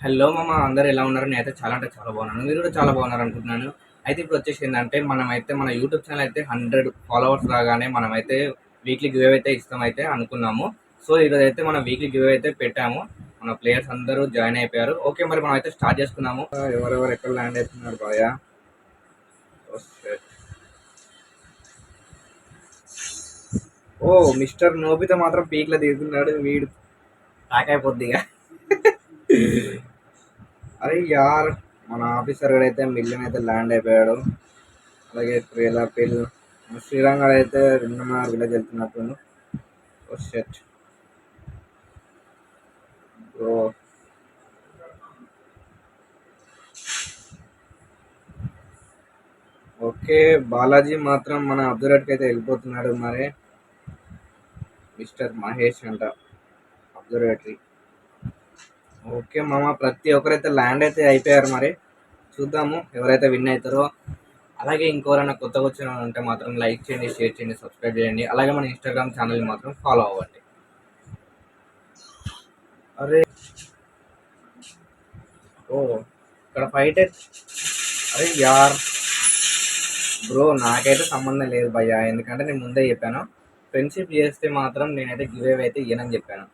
Hello మామ, అందరూ ఎలా ఉన్నారు? నేనైతే చాలా అంటే చాలా బాగున్నాను. మీరు కూడా చాలా బాగున్నారు అనుకుంటున్నాను. అయితే ఇప్పుడు వచ్చేసి ఏంటంటే మనమైతే మన యూట్యూబ్ ఛానల్ అయితే 100 ఫాలోవర్స్ రాగానే మనమైతే వీక్లీ గివ్ అయితే ఇస్తామైతే అనుకున్నాము. సో ఈరోజు అయితే మనం వీక్లీ గివ్ అయితే పెట్టాము. మన ప్లేయర్స్ అందరూ జాయిన్ అయిపోయారు. ఓకే, మరి మనం అయితే స్టార్ట్ చేసుకున్నాము. ఎవరెవరు ఎక్కడ ల్యాండ్ అవుతున్నారు బాయా? ఓ మిస్టర్ నోబిత మాత్రం పీక్ లో దిగుతున్నాడు. వీడు ప్యాక్ అయిపోద్ది ఇక. అరే యార్, మన ఆఫీసర్ అయితే మిలియన్ అయితే ల్యాండ్ అయిపోయాడు. అలాగే ట్రేలా పిల్ శ్రీరంగ అయితే 2.5 విలేజ్ వెళ్తున్నట్టు. ఓ షట్ బ్రో. ఓకే, బాలాజీ మాత్రం మన అబ్జర్వేట్కి అయితే వెళ్ళిపోతున్నాడు. మరి మిస్టర్ మహేష్ అంట అబ్జర్వేటరీ. ఓకే మామ, ప్రతి ఒక్కరైతే ల్యాండ్ అయితే అయిపోయారు. మరి చూద్దాము ఎవరైతే విన్ అవుతారో. అలాగే ఇంకెవరైనా కొత్తగా వచ్చిన ఉంటే మాత్రం లైక్ చేయండి, షేర్ చేయండి, సబ్స్క్రైబ్ చేయండి. అలాగే మన ఇన్స్టాగ్రామ్ ఛానల్ మాత్రం ఫాలో అవ్వండి. అరే ఓ, ఇక్కడ ఫైట్ అరే యార్ బ్రో, నాకైతే సంబంధం లేదు భయ్యా. ఎందుకంటే నేను ముందే చెప్పాను, ఫ్రెండ్షిప్ చేస్తే మాత్రం నేనైతే గివ్ అవే అయితే ఇయ్యనని చెప్పాను.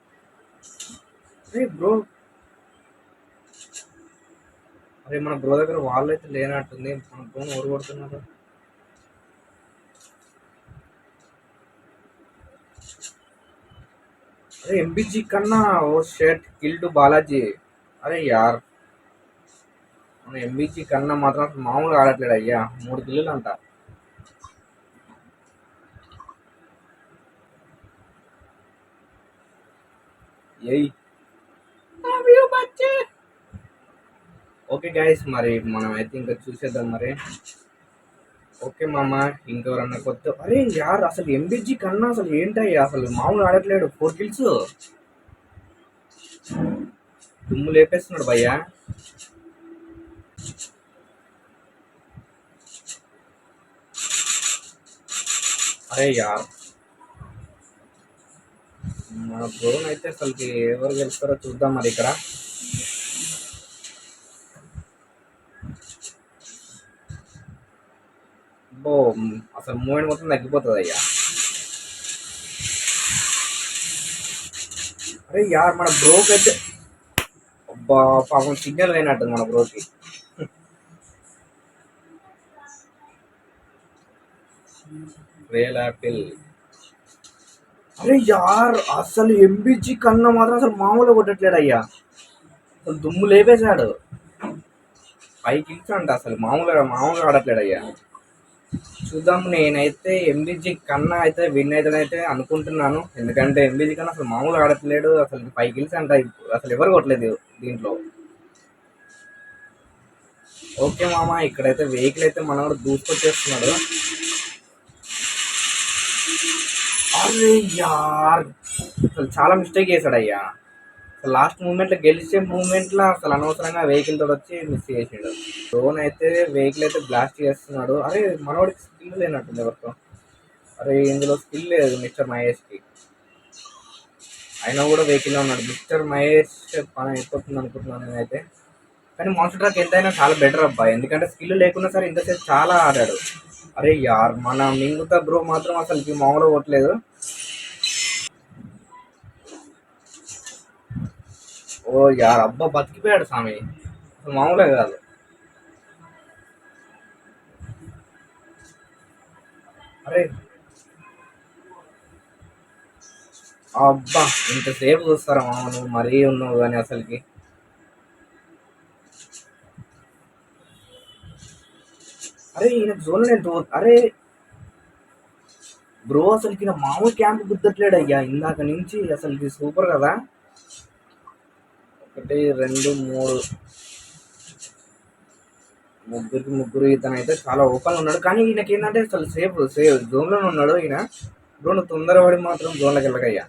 అరే బ్రో, అరే మన బ్రో దగ్గర వాళ్ళు అయితే లేనట్టుంది. మన బ్రోని ఎవరు కొడుతున్నారు? అరే ఎంబీజీ కన్నా. ఓ షెట్, కిల్ టు బాలాజీ. అరే యార్, మన ఎంబీజీ కన్నా మాత్రం అసలు మామూలుగా ఆడట్లేడు అయ్యా. 3 కిల్లులు అంట. ఏయ్, ఓకే గైస్, మరి మనం అయితే ఇంకా చూసేద్దాం మరి. ఓకే మామ, ఇంకెవరన్నా కొత్త. అరే యార్, అసలు ఎంబీజీ కన్నా అసలు ఏంటయ్యా, అసలు మామూలు ఆడట్లేడు. 4 కిల్స్ దుమ్ము లేపేస్తున్నాడు భయ్యా. అరే యార్, మన బ్రోన్ అయితే అసలుకి ఎవరు గెలుస్తారో చూద్దాం మరి ఇక్కడ. ఓ, అసలు మూమెంట్ మొత్తం తగ్గిపోతుంది అయ్యా. అరే యార్, మన బ్రోకి అయితే అబ్బా పాపం సిగ్నల్ అయినట్టుంది మన బ్రోకి. Real Apple. అరే యార్, అసలు ఎంబీజీ కన్నా మాత్రం అసలు మామూలుగా కొట్టట్లేడు అయ్యా. అసలు దుమ్ము లేపేశాడు. 5 కిల్స్ అంట. అసలు మామూలుగా ఆడట్లేడు అయ్యా. చూద్దాం. నేనైతే ఎంబీజీ కన్నా అయితే విన్ అవుతానైతే అనుకుంటున్నాను. ఎందుకంటే ఎంబీజీ కన్నా అసలు మామూలుగా ఆడట్లేడు. అసలు 5 కిల్స్ అంట. అసలు ఎవరు కొట్టలేదు దీంట్లో. ఓకే మామ, ఇక్కడైతే వెహికల్ అయితే మనవాడు దూసుకొచ్చేస్తున్నాడు. అరే యార్, అసలు చాలా మిస్టేక్ చేశాడు అయ్యా. అసలు లాస్ట్ మూమెంట్లో గెలిచే మూమెంట్లో అసలు అనవసరంగా వెహికల్ తోడు వచ్చి మిస్ చేసాడు. డ్రోన్ అయితే వెహికల్ అయితే బ్లాస్ట్ చేస్తున్నాడు. అరే మనవాడికి స్కిల్ లేనట్టుంది ఎవరితో. అరే ఇందులో స్కిల్ లేదు మిస్టర్ మహేష్కి. అయినా కూడా వెహికల్లో ఉన్నాడు. మిస్టర్ మహేష్ పని అయిపోతుంది అనుకుంటున్నాను నేనైతే. కానీ మాన్స్టర్ ట్రక్ ఎంతైనా చాలా బెటర్ అబ్బాయి. ఎందుకంటే స్కిల్ లేకున్నా సరే ఇంతసేపు చాలా ఆడాడు. అరే యార్, మన మింగుతా బ్రో మాత్రం అసలు మామూలుగా కొట్టలేదు. ఓ యార్, అబ్బా బతికిపోయాడు స్వామి. అసలు మామూలుగా కాదు. అరే అబ్బా, ఇంతసేపు చూస్తారా మామ, నువ్వు మరీ ఉన్నావు కానీ అసలుకి. అరే ఈయన జోన్ నేను అరే బ్రో, అసలుకి ఈయన మామూలు క్యాంప్ గుద్దట్లేడు అయ్యా ఇందాక నుంచి. అసలుకి సూపర్ కదా. 1 2 3 ముగ్గురికి ముగ్గురు. ఇతనైతే చాలా ఓపెన్ ఉన్నాడు. కానీ ఈయనకి ఏంటంటే అసలు సేఫ్ జోన్లోనే ఉన్నాడు ఈయన. బ్రో నువ్వు తొందరపడి మాత్రం జోన్లోకి వెళ్ళకయ్యా.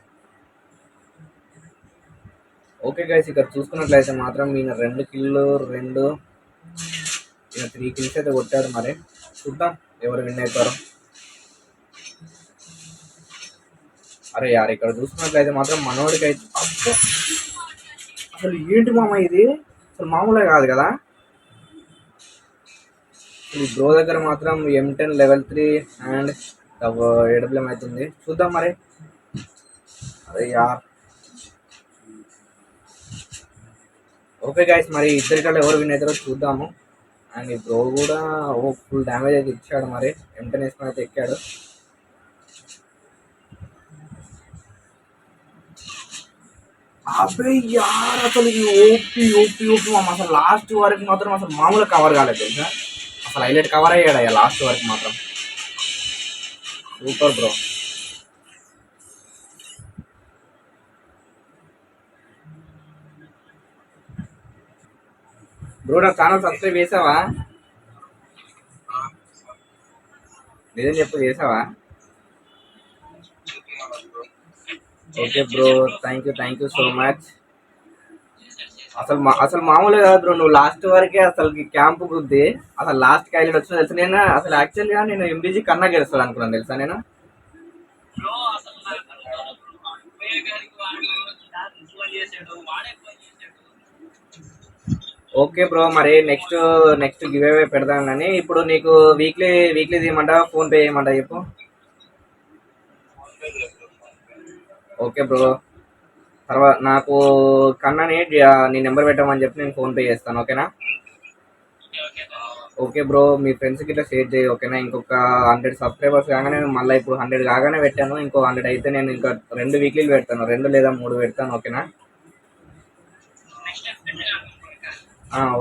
ఓకే గైస్, ఇక్కడ చూసుకున్నట్లయితే మాత్రం ఈయన 2 కిల్లు 2, ఈయన 3 కిల్స్ అయితే కొట్టాడు. మరి చూద్దాం ఎవరు విన్ అవుతారు. అరే యార్, ఇక్కడ చూసుకున్నట్లయితే మాత్రం మనోడికి అయితే అసలు ఏంటి మామ ఇది. అసలు మామూలుగా కాదు కదా. ఈ బ్రో దగ్గర మాత్రం M10 లెవెల్ 3 అండ్ ఏడబ్ల్యూఎం అవుతుంది. చూద్దాం మరి. అరే యార్. ఓకే గైస్, మరి ఇద్దరికల్లా ఎవరు విన్ అవుతారో చూద్దాము. అండ్ ఈ బ్రో కూడా ఫుల్ డ్యామేజ్ అయితే ఇచ్చాడు. మరి M10 వేసుకొని అయితే ఎక్కాడు. అబ్బాయి యార్, అసలు ఈ ఓపి ఓపి ఓపి అసలు లాస్ట్ వరకు మాత్రం అసలు మామూలుగా కవర్ కాలేదు తెలుసా. అసలు హైలైట్ కవర్ అయ్యాడు అయ్యా లాస్ట్ వరకు మాత్రం. Super bro. బ్రో నా ఛానల్ సబ్స్క్రైబ్ చేసావా? నిజం చెప్పు, చేసావా? Okay bro, thank you so much. అసలు మామూలుగా కాదు బ్రో, నువ్వు లాస్ట్ వరకే అసలు క్యాంప్ గుద్ది అసలు లాస్ట్ హైలైట్ వచ్చిన తెలుసు. నేను అసలు యాక్చువల్గా నేను MBG కన్నా గెలుస్తాను అనుకున్నాను తెలుసా నేను. ఓకే బ్రో, మరి నెక్స్ట్ గివ్ అవే పెడదాం. కానీ ఇప్పుడు నీకు వీక్లీ తీయమంటా, ఫోన్ పే చేయమంటా చెప్పు. ఓకే బ్రో, తర్వాత నాకు కన్నాని నీ నెంబర్ పెట్టమని చెప్పి నేను ఫోన్ పే చేస్తాను. ఓకేనా? ఓకే బ్రో, మీ ఫ్రెండ్స్కి ఇట్లా షేర్ చేయి. ఓకేనా? ఇంకొక 100 సబ్స్క్రైబర్స్ కాగానే మళ్ళీ ఇప్పుడు 100 కాగానే పెట్టాను. ఇంకో 100 అయితే నేను ఇంకా 2 వీక్లీలు పెడతాను, 2 లేదా 3 పెడతాను. ఓకేనా?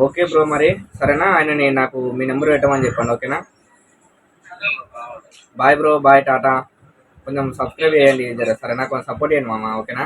ఓకే బ్రో, మరి సరేనా? ఆయనని నాకు మీ నెంబర్ పెట్టమని చెప్పండి. ఓకేనా? Bye bro, bye, tata. కొంచెం సబ్స్క్రైబ్ చేయండి జర, సరేనా? కొంచెం సపోర్ట్ చేయండి మామ. ఓకేనా?